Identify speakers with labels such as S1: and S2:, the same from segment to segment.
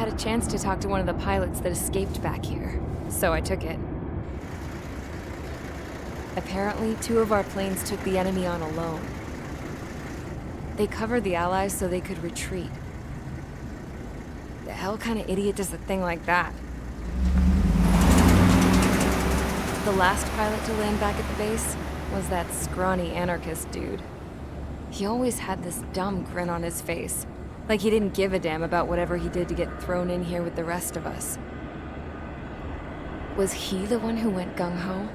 S1: had a chance to talk to one of the pilots that escaped back here, so I took it. Apparently, 2 of our planes took the enemy on alone. They covered the Allies so they could retreat. The hell kind of idiot does a thing like that? The last pilot to land back at the base was that scrawny anarchist dude. He always had this dumb grin on his face, like he didn't give a damn about whatever he did to get thrown in here with the rest of us. Was he the one who went gung-ho?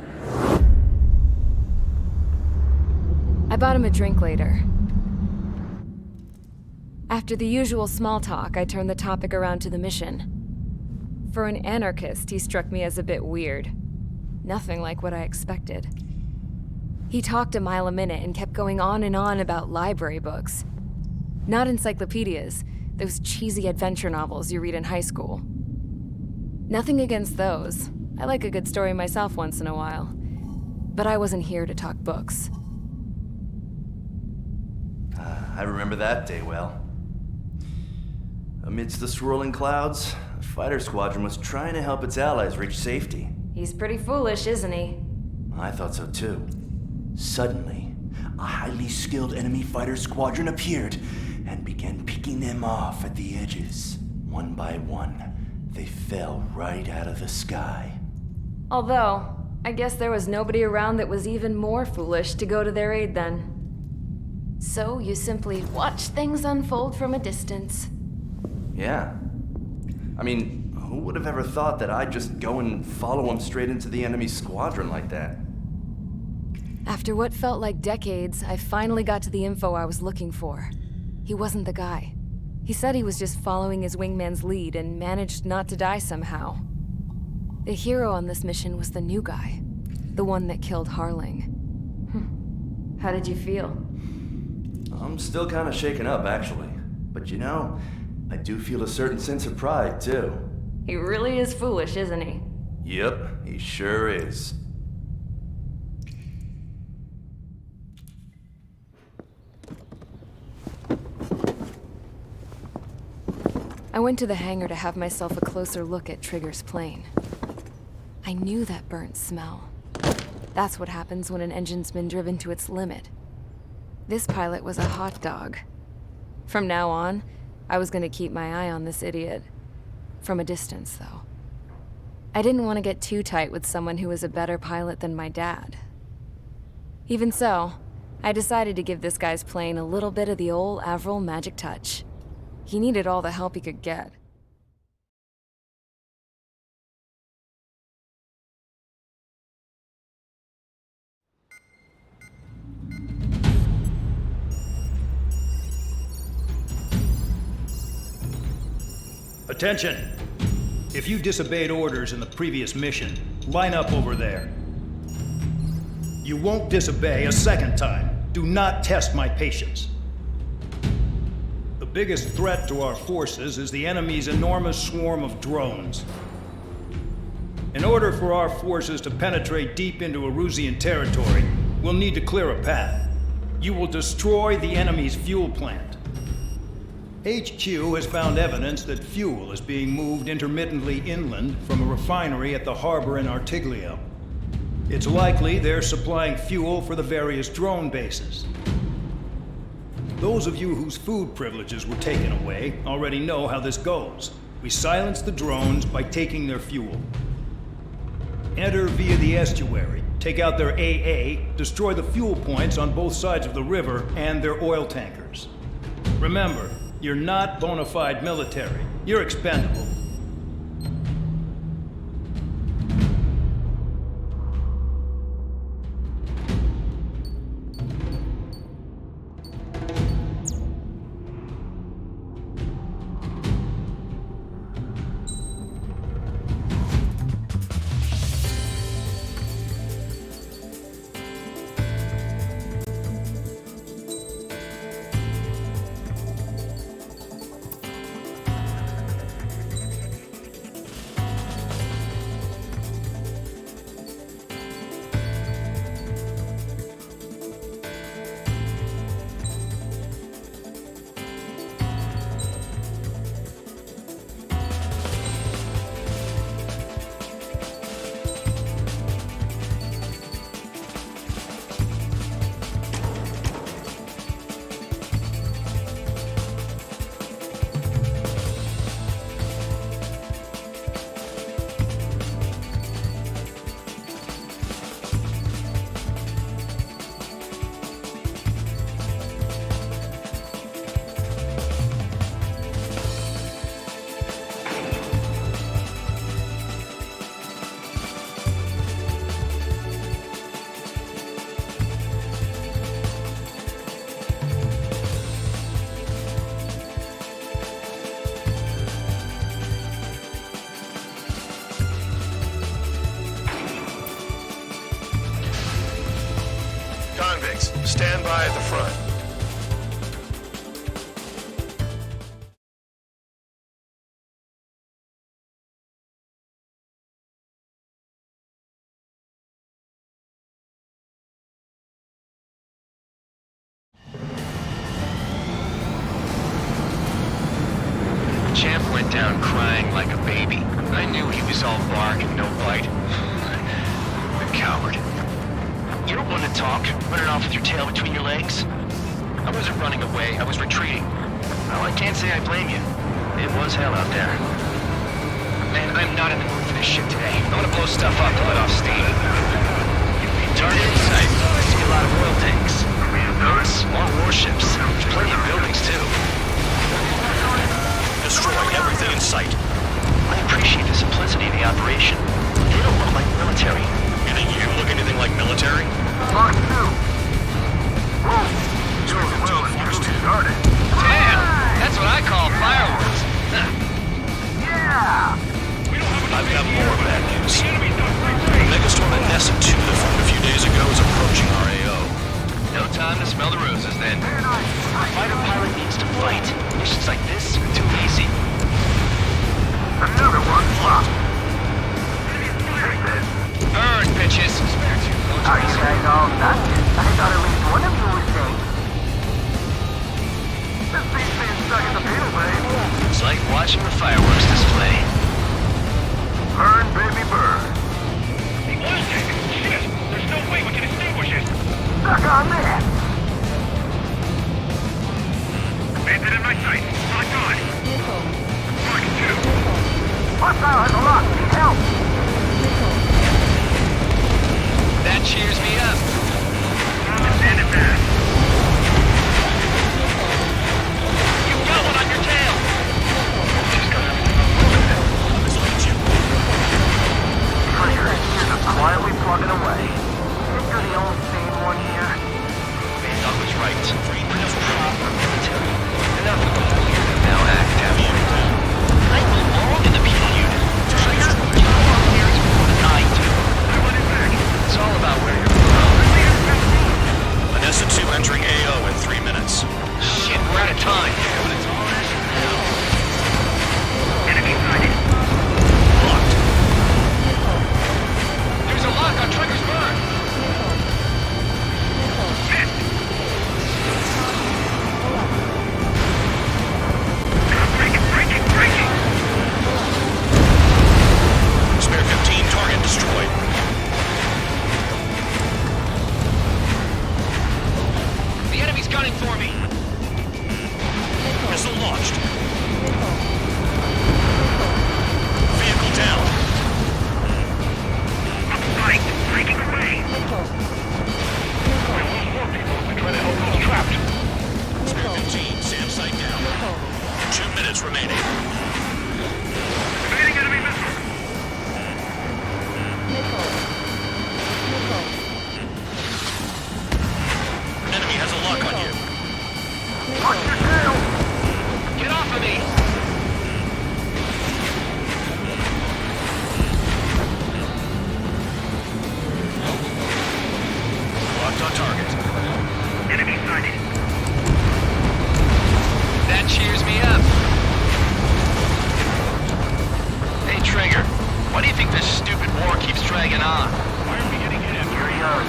S1: I bought him a drink later. After the usual small talk, I turned the topic around to the mission. For an anarchist, he struck me as a bit weird. Nothing like what I expected. He talked a mile a minute and kept going on and on about library books. Not encyclopedias, those cheesy adventure novels you read in high school. Nothing against those. I like a good story myself once in a while. But I wasn't here to talk books.
S2: I remember that day well. Amidst the swirling clouds, a fighter squadron was trying to help its allies reach safety.
S1: He's pretty foolish, isn't he?
S2: I thought so too. Suddenly, a highly skilled enemy fighter squadron appeared and began picking them off at the edges. One by one, they fell right out of the sky.
S1: Although, I guess there was nobody around that was even more foolish to go to their aid then. So you simply watch things unfold from a distance.
S2: Yeah. I mean, who would have ever thought that I'd just go and follow him straight into the enemy squadron like that?
S1: After what felt like decades, I finally got to the info I was looking for. He wasn't the guy. He said he was just following his wingman's lead and managed not to die somehow. The hero on this mission was the new guy. The one that killed Harling. How did you feel?
S2: I'm still kind of shaken up, actually. But you know, I do feel a certain sense of pride, too.
S1: He really is foolish, isn't he?
S2: Yep, he sure is.
S1: I went to the hangar to have myself a closer look at Trigger's plane. I knew that burnt smell. That's what happens when an engine's been driven to its limit. This pilot was a hot dog. From now on, I was gonna keep my eye on this idiot. From a distance, though. I didn't want to get too tight with someone who was a better pilot than my dad. Even so, I decided to give this guy's plane a little bit of the old Avril magic touch. He needed all the help he could get.
S3: Attention! If you disobeyed orders in the previous mission, line up over there. You won't disobey a second time. Do not test my patience. The biggest threat to our forces is the enemy's enormous swarm of drones. In order for our forces to penetrate deep into Erusian territory, we'll need to clear a path. You will destroy the enemy's fuel plant. HQ has found evidence that fuel is being moved intermittently inland from a refinery at the harbor in Artiglio. It's likely they're supplying fuel for the various drone bases. Those of you whose food privileges were taken away already know how this goes. We silence the drones by taking their fuel. Enter via the estuary, take out their AA, destroy the fuel points on both sides of the river and their oil tankers. Remember, you're not bona fide military. You're expendable.
S4: units, stand by at the front.
S5: Champ went down crying like a baby. I knew he was all bark and no bite. The coward. You don't want to talk, running off with your tail between your legs. I wasn't running away, I was retreating. Well, I can't say I blame you. It was hell out there. Man, I'm not in the mood for this shit today. I want to blow stuff up to let off steam. Target in sight. I see a lot of oil tanks. Boats, more warships. There's plenty of buildings, too.
S4: Destroy everything in sight.
S5: I appreciate the simplicity of the operation. They don't look like military.
S4: You think you look anything like military?
S6: Mark 2. Whoa. Doing well and you started.
S5: Damn! That's what I call fireworks.
S6: Yeah!
S4: I've got more bad news. The megastorm at Nessa 2 that formed a few days ago is approaching our AO.
S5: No time to smell the roses, then. A fighter pilot needs to fight. Missions like this are too easy.
S6: Another one flopped.
S5: Burn, bitches!
S6: Are you guys all done? I thought at least one of you was safe. This thing's being stuck in the beetle, babe.
S5: It's like watching the fireworks display.
S6: Burn, baby, burn.
S7: The oil tank! Shit! There's no way we can extinguish it!
S6: Stuck on that.
S7: Bandit in my sight! Locked on! Mark 2!
S6: Hostile has a lock. Need help.
S5: That cheers me up.
S7: Stand it back!
S5: You've got one on your tail!
S6: Trigger is just quietly plugging away. Think you're the only sane one here?
S5: I was right. Enough proper military. Enough of the whole unit now act out. I belong in the penal unit. Trigger, you belong here as more than I do.
S7: I want it back!
S5: It's all about where you're from.
S4: Nessa 2 entering AO in 3 minutes.
S5: Shit, we're out of time.
S7: Enemy sighted!
S4: Locked.
S5: There's a lock on Trigger's burn.
S7: Missed! Breaking!
S4: Spare 15, target destroyed.
S5: The enemy's gunning for me.
S4: Missile launched. Vehicle down.
S7: Right! Breaking away! We'll lose more people if we try to help those trapped!
S4: Spare 15, SAM site down. 2 minutes remaining.
S7: Evading enemy missile!
S4: Enemy has a lock on you.
S6: Watch your tail.
S5: Get off of me.
S4: Locked on target.
S7: Enemy sighted!
S5: That cheers me up. Hey, Trigger. Why do you think this stupid war keeps dragging on?
S7: Why are we getting hit?
S6: You're young.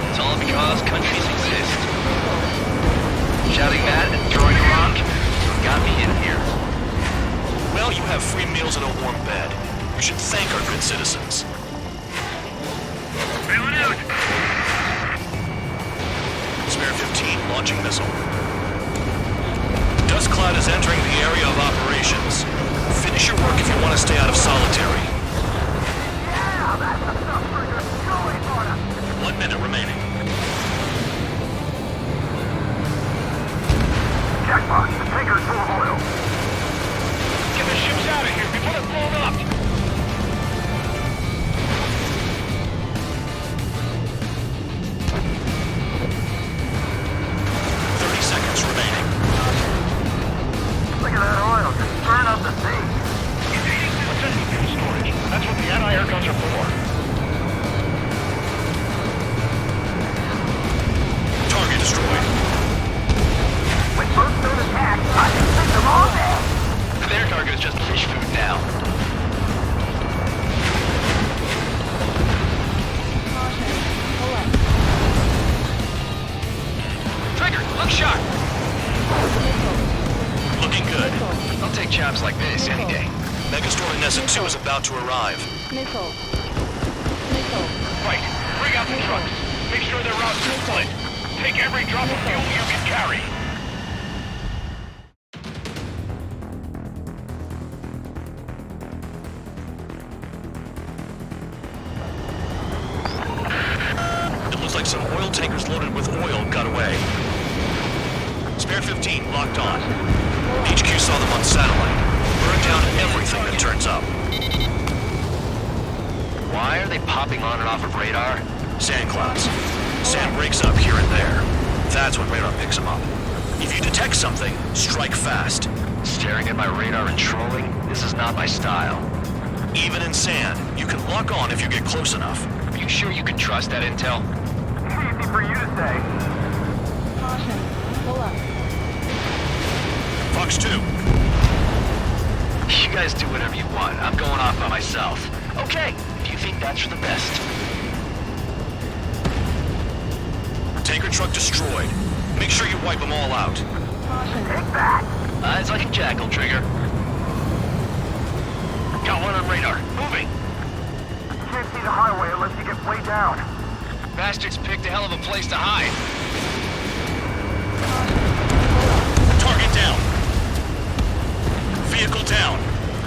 S5: It's all because countries exist. Shouting that and throwing a rock got me in here.
S4: Well, you have free meals and a warm bed. You should thank our good citizens.
S7: Bailing out!
S4: Spare 15, launching missile. Dust cloud is entering the area of operations. Finish your work if you want to stay out of solitary.
S6: Yeah, that's the stuff, Trigger. Go away, Florida.
S4: 1 minute remaining.
S6: Jackpot. The tanker's full of oil.
S7: Get the ships out of here before they're blown up!
S6: Look at that oil. Just burn up the sea.
S7: What's enemy fuel storage? That's what the anti-air guns are for.
S4: Looking good.
S5: I'll take jobs like this any day.
S4: Megastorm in Nessa 2 is about to arrive.
S8: Missile. Missile.
S7: Right. Bring out the trucks. Make sure their routes are split. Take every drop of fuel you can carry.
S4: It looks like some oil tankers loaded with oil got away. Spare 15 locked on. HQ saw them on satellite. Burn down everything that turns up.
S5: Why are they popping on and off of radar?
S4: Sand clouds. Sand breaks up here and there. That's when radar picks them up. If you detect something, strike fast.
S5: Staring at my radar and trolling? This is not my style.
S4: Even in sand, you can lock on if you get close enough.
S5: Are you sure you can trust that intel?
S6: Easy for you to say.
S8: Caution. Pull up.
S4: Fox 2.
S5: You guys do whatever you want. I'm going off by myself. Okay, if you think that's for the best.
S4: Tanker truck destroyed. Make sure you wipe them all out.
S8: Caution.
S6: Take that.
S5: Eyes like a jackal, Trigger. Got one on radar. Moving.
S6: Can't see the highway unless you get way down.
S5: Bastards picked a hell of a place to hide.
S4: Target down. Vehicle down.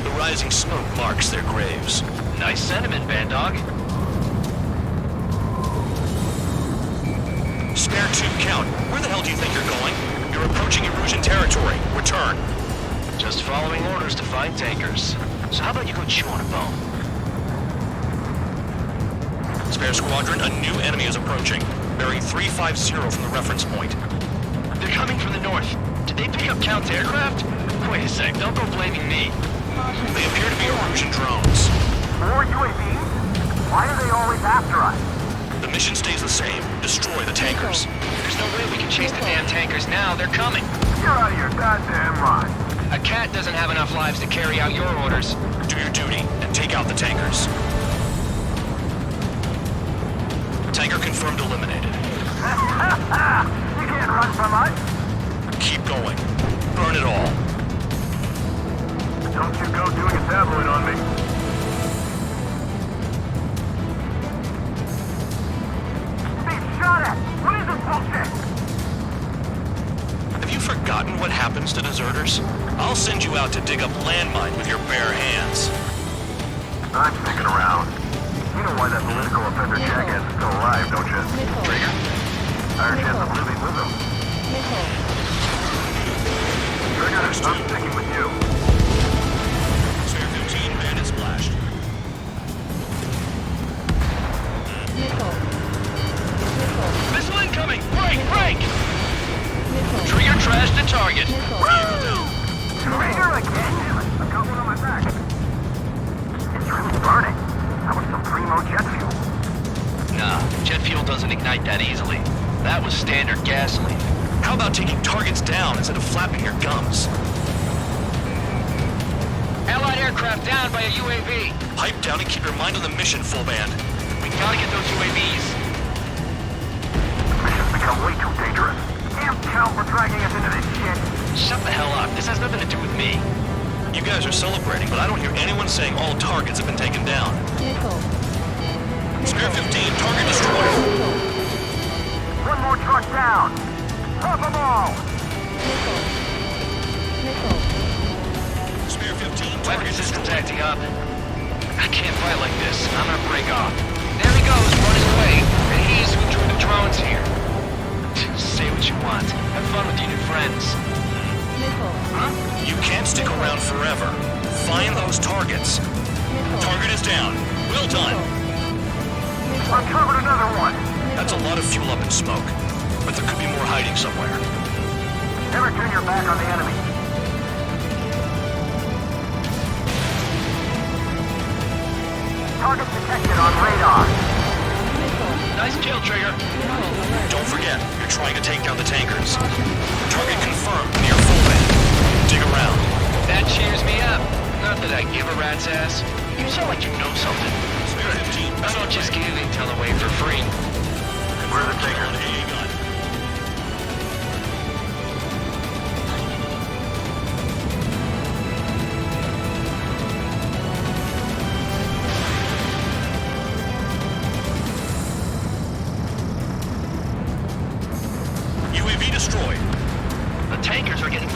S4: The rising smoke marks their graves.
S5: Nice sentiment, Band Dog.
S4: Spare 2 count. Where the hell do you think you're going? You're approaching Erusian territory. Return.
S5: Just following orders to find tankers. So how about you go chew on a bone?
S4: Spare squadron, a new enemy is approaching. Bearing 350 from the reference point.
S5: They're coming from the north. Did they pick up Count's aircraft? Wait a sec, don't go blaming me.
S4: They appear to be Erusian drones.
S6: More UAVs? Why are they always after us?
S4: The mission stays the same. Destroy the tankers.
S5: There's no way we can chase the damn tankers now. They're coming.
S6: You're out of your goddamn mind.
S5: A cat doesn't have enough lives to carry out your orders.
S4: Do your duty and take out the tankers. Tanker confirmed eliminated.
S6: You can't run from us.
S4: Keep going. Burn it all.
S6: Don't you go doing a tabloid on me. Being shot at! What is this bullshit?
S4: Have you forgotten what happens to deserters? I'll send you out to dig up landmine with your bare hands.
S6: I'm sticking around. You know why that political offender jackass is still alive, don't you?
S8: Missile.
S6: Trigger? Our chance of living with him.
S8: Missile.
S6: Trigger, I'm sticking with you.
S4: Spare 15 bandit splashed.
S8: Missile. Missile.
S5: Missile incoming! Break! Break!
S8: Missile.
S5: Trigger trash the target.
S8: Missile.
S6: Trigger again? I got one on my back. It's really burning. That was some primo jet fuel.
S5: Nah, jet fuel doesn't ignite that easily. That was standard gasoline.
S4: How about taking targets down instead of flapping your gums?
S5: Allied aircraft down by a UAV.
S4: Pipe down and keep your mind on the mission, full band.
S5: We gotta get those UAVs.
S6: Mission's become way too dangerous. Damn count, we're dragging us into this shit.
S5: Shut the hell up. This has nothing to do with me.
S4: You guys are celebrating, but I don't hear anyone saying all targets have been taken down.
S8: Missile.
S4: Spare 15, target destroyed.
S6: One more truck down. Pop them all.
S8: Missile. Missile.
S4: Spare 15,
S5: Weapon
S4: target
S5: systems
S4: destroyed.
S5: acting up. I can't fight like this. I'm gonna break off. There he goes, running away. And he's who drew the drones here. Say what you want. Have fun with your new friends.
S8: Missile.
S4: You can't stick around forever. Find those targets.
S8: Missile.
S4: Target is down. Well done.
S6: Uncovered another one.
S4: That's a lot of fuel up in smoke. But there could be more hiding somewhere.
S6: Never turn your back on the enemy. Target detected on radar.
S5: Nice kill, Trigger.
S4: Don't forget, you're trying to take down the tankers. Target confirmed near full band. Dig around.
S5: That cheers me up. Not that I give a rat's ass. You sound like you know something.
S4: Spare 15.
S5: I don't just give intel away for free.
S6: Where are the tankers?
S4: On AA gun.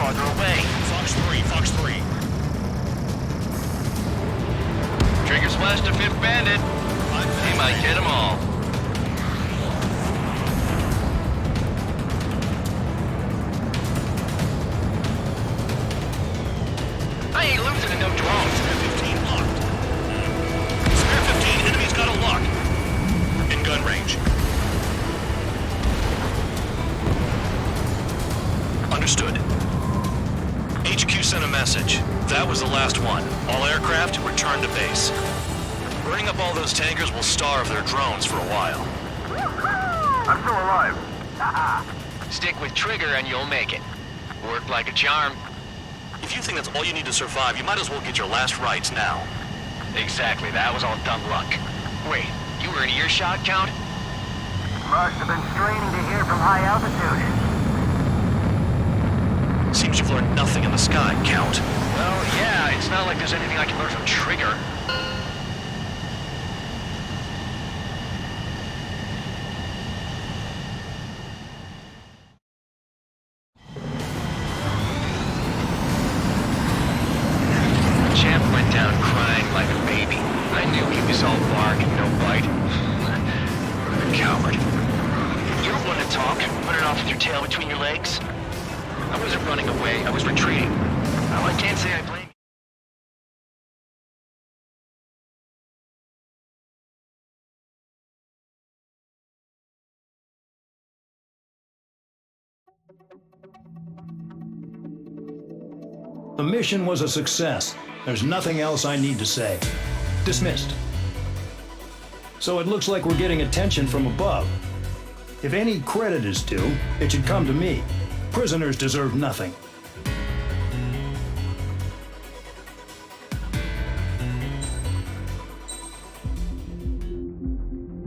S5: farther away.
S4: Fox 3, Fox 3.
S5: Trigger splash to 5th Bandit. He might get them all. I ain't losing to no drones.
S4: Spare 15 locked. Spare 15, enemy's got a lock. In gun range. Understood. HQ sent a message. That was the last one. All aircraft return to base. Burning up all those tankers will starve their drones for a while.
S6: I'm still alive.
S5: Stick with Trigger and you'll make it. Worked like a charm.
S4: If you think that's all you need to survive, you might as well get your last rites now.
S5: Exactly, that was all dumb luck. Wait, you were in earshot, Count?
S6: Must have been straining to hear from high altitude.
S4: Seems you've learned nothing in the sky, Count.
S5: Well, yeah, it's not like there's anything I can learn from Trigger. Champ went down crying like a baby. I knew he was all bark and no bite. The coward. You're one to talk, running off with your tail between your legs. I wasn't running away, I was retreating. Well, I can't say I blame you.
S3: The mission was a success. There's nothing else I need to say. Dismissed. So it looks like we're getting attention from above. If any credit is due, it should come to me. Prisoners deserve nothing.